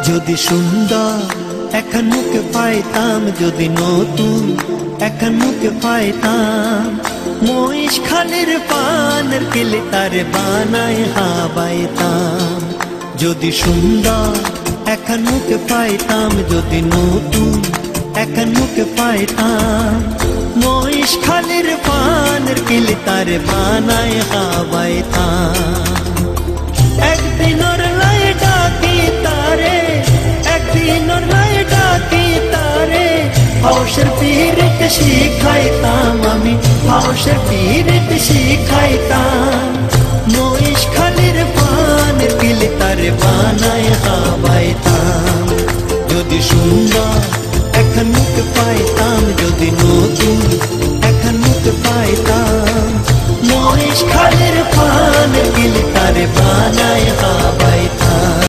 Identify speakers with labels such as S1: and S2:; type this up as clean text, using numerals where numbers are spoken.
S1: যদি সুন্দর এখন মুখে পাইতাম, যদি নতুন এখন মুখে পাইতাম, মহিষ খালের পানের কেলে তারে বানায় হাবাইতাম। যদি সুন্দর এখন মুখে পাইতাম, যদি নতুন এখন মুখে পাইতাম, মহিষ খালের পানের কেলে তারে বানায় হাবাইতাম। একদিন ওর লাই ডাকি তারে, একদিন ওর লাই ডাকি তারে, হাউসের পীড়িত শিখাইতাম আমি, হাউসের পীড়িত শিখাইতাম। মহিষ খালের পানের কেলে তারে বানায় হাবাইতাম। যদি সুন্দর এখন মুখ পাইতাম, যদি নতুন এখন মুখ পাইতাম, মহিষ খালের পান